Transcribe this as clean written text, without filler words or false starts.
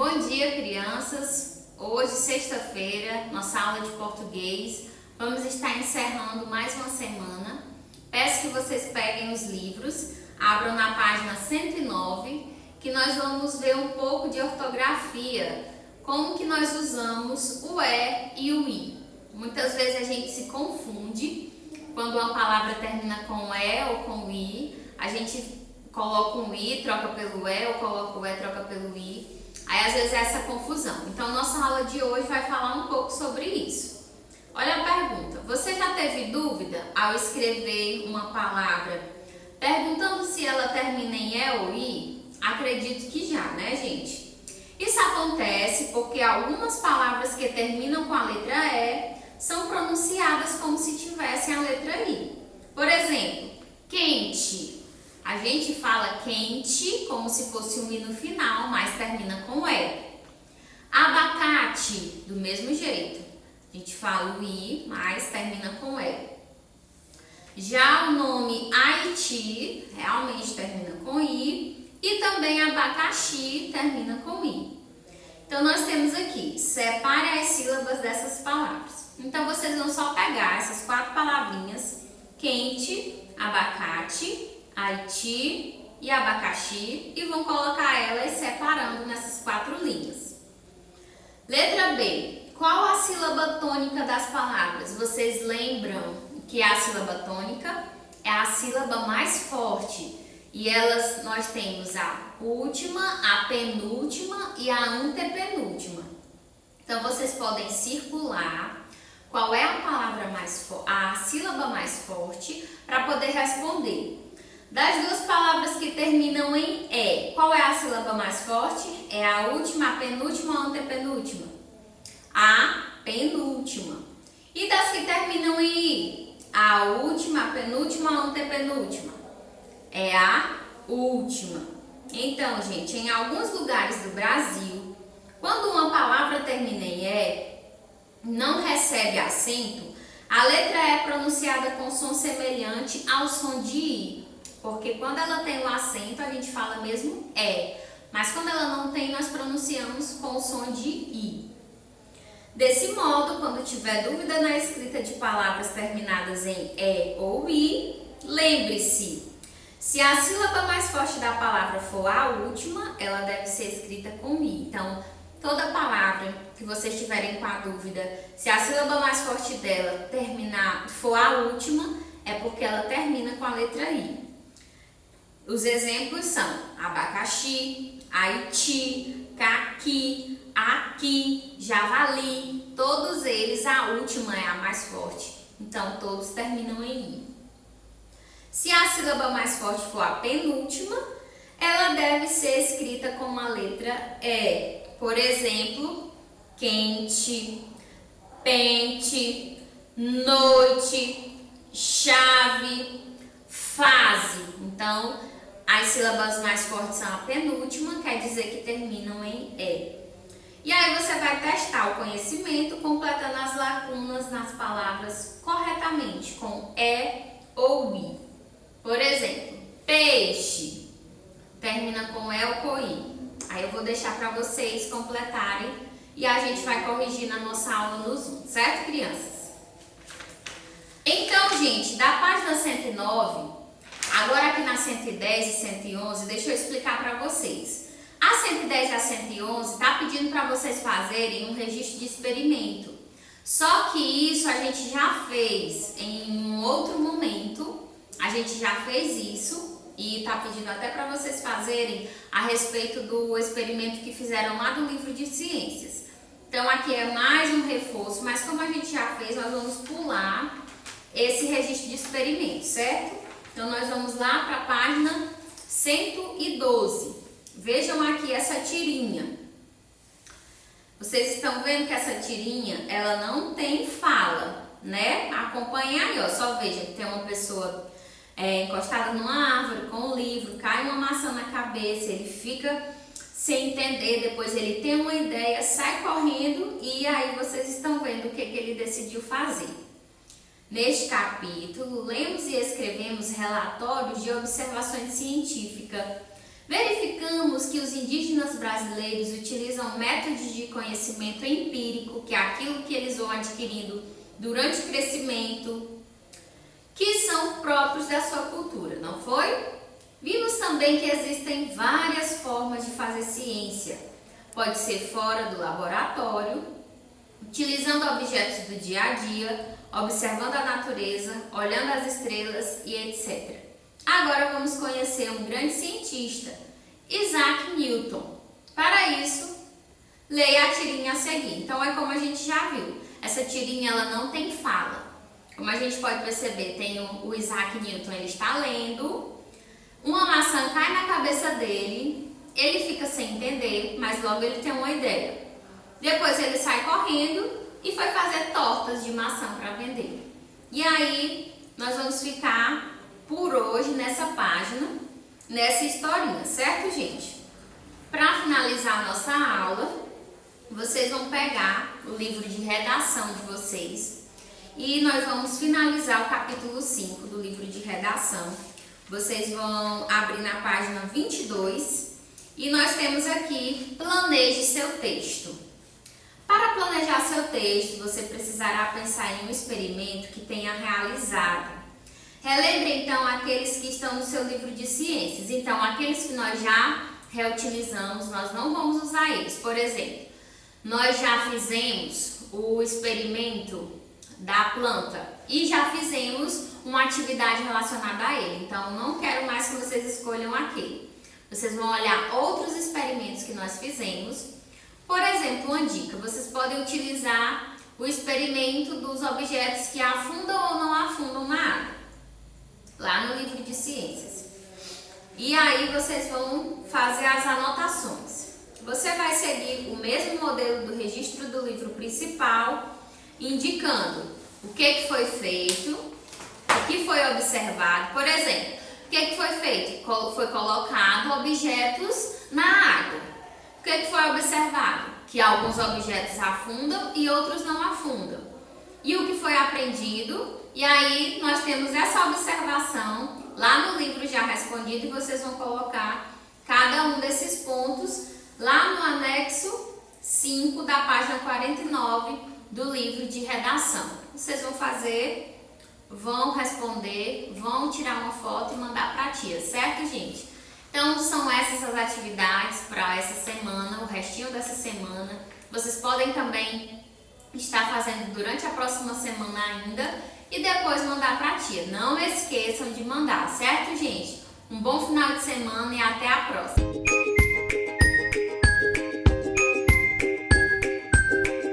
Bom dia, crianças! Hoje, sexta-feira, nossa aula de português. Vamos estar encerrando mais uma semana. Peço que vocês peguem os livros, abram na página 109, que nós vamos ver um pouco de ortografia, como que nós usamos o E e o I. Muitas vezes a gente se confunde quando uma palavra termina com E ou com I, a gente coloca um I, troca pelo E, ou coloca o E, troca pelo I. Aí às vezes é essa confusão. Então nossa aula de hoje vai falar um pouco sobre isso. Olha a pergunta. Você já teve dúvida ao escrever uma palavra perguntando se ela termina em E ou I? Acredito que já, né, gente? Isso acontece porque algumas palavras que terminam com a letra E são pronunciadas como se tivessem a letra I. Por exemplo, quente. A gente fala quente como se fosse um I no final, mas termina com E. Abacate, do mesmo jeito. A gente fala o I, mas termina com E. Já o nome Haiti realmente termina com I. E também abacaxi termina com I. Então nós temos aqui, separe as sílabas dessas palavras. Então vocês vão só pegar essas 4 palavrinhas, quente, abacate, Haiti e abacaxi, e vão colocar elas separando nessas 4 linhas. Letra B. Qual a sílaba tônica das palavras? Vocês lembram que a sílaba tônica é a sílaba mais forte. E nós temos a última, a penúltima e a antepenúltima. Então vocês podem circular qual é a palavra a sílaba mais forte para poder responder. Das 2 palavras que terminam em E, qual é a sílaba mais forte? É a última, a penúltima ou a antepenúltima? A penúltima. E das que terminam em I? A última, a penúltima ou a antepenúltima? É a última. Então, gente, em alguns lugares do Brasil, quando uma palavra termina em E, não recebe acento, a letra E é pronunciada com som semelhante ao som de I. Porque quando ela tem o acento, a gente fala mesmo E. Mas quando ela não tem, nós pronunciamos com o som de I. Desse modo, quando tiver dúvida na escrita de palavras terminadas em E ou I, lembre-se, se a sílaba mais forte da palavra for a última, ela deve ser escrita com I. Então, toda palavra que vocês tiverem com a dúvida, se a sílaba mais forte dela for a última, é porque ela termina com a letra I. Os exemplos são abacaxi, Haiti, caqui, aqui, javali. Todos eles, a última é a mais forte. Então, todos terminam em I. Se a sílaba mais forte for a penúltima, ela deve ser escrita com a letra E. Por exemplo, quente, pente, noite, chave, fase. Então, as sílabas mais fortes são a penúltima, quer dizer que terminam em E. E aí você vai testar o conhecimento completando as lacunas nas palavras corretamente, com E ou I. Por exemplo, peixe, termina com E ou com I. Aí eu vou deixar para vocês completarem e a gente vai corrigir na nossa aula no Zoom, certo, crianças? Então, gente, da página 109... Agora aqui na 110 e 111, deixa eu explicar para vocês. A 110 e a 111 está pedindo para vocês fazerem um registro de experimento. Só que isso a gente já fez em um outro momento. A gente já fez isso e está pedindo até para vocês fazerem a respeito do experimento que fizeram lá do livro de ciências. Então aqui é mais um reforço, mas como a gente já fez, nós vamos pular esse registro de experimento, certo? Então, nós vamos lá para a página 112. Vejam aqui essa tirinha. Vocês estão vendo que essa tirinha, ela não tem fala, né? Acompanhem aí, ó. Só veja que tem uma pessoa encostada numa árvore com um livro, cai uma maçã na cabeça, ele fica sem entender, depois ele tem uma ideia, sai correndo e aí vocês estão vendo o que ele decidiu fazer. Neste capítulo, lemos e escrevemos relatórios de observações científicas Verificamos que os indígenas brasileiros utilizam métodos de conhecimento empírico, que é aquilo que eles vão adquirindo durante o crescimento, que são próprios da sua cultura, não foi? Vimos também que existem várias formas de fazer ciência. Pode ser fora do laboratório, utilizando objetos do dia a dia, observando a natureza, olhando as estrelas e etc. Agora vamos conhecer um grande cientista, Isaac Newton. Para isso, leia a tirinha a seguir. Então é como a gente já viu, essa tirinha ela não tem fala. Como a gente pode perceber, tem o Isaac Newton, ele está lendo, uma maçã cai na cabeça dele, ele fica sem entender, mas logo ele tem uma ideia. Depois ele sai correndo e foi fazer tortas de maçã para vender. E aí nós vamos ficar por hoje nessa página, nessa historinha, certo, gente? Para finalizar a nossa aula, vocês vão pegar o livro de redação de vocês e nós vamos finalizar o capítulo 5 do livro de redação. Vocês vão abrir na página 22 e nós temos aqui: planeje seu texto. Para planejar seu texto, você precisará pensar em um experimento que tenha realizado. Relembre então aqueles que estão no seu livro de ciências. Então, aqueles que nós já reutilizamos, nós não vamos usar eles. Por exemplo, nós já fizemos o experimento da planta e já fizemos uma atividade relacionada a ele. Então, não quero mais que vocês escolham aquele. Vocês vão olhar outros experimentos que nós fizemos. Por exemplo, uma dica: vocês podem utilizar o experimento dos objetos que afundam ou não afundam na água, lá no livro de ciências. E aí vocês vão fazer as anotações. Você vai seguir o mesmo modelo do registro do livro principal, indicando o que foi feito, o que foi observado. Por exemplo, o que foi feito? Foi colocado objetos na água. O que foi observado? Que alguns objetos afundam e outros não afundam. E o que foi aprendido? E aí nós temos essa observação lá no livro já respondido e vocês vão colocar cada um desses pontos lá no anexo 5 da página 49 do livro de redação. Vocês vão fazer, vão responder, vão tirar uma foto e mandar para a tia, certo, gente? Então são essas as atividades para essa semana, o restinho dessa semana. Vocês podem também estar fazendo durante a próxima semana ainda e depois mandar para a tia. Não esqueçam de mandar, certo, gente? Um bom final de semana e até a próxima!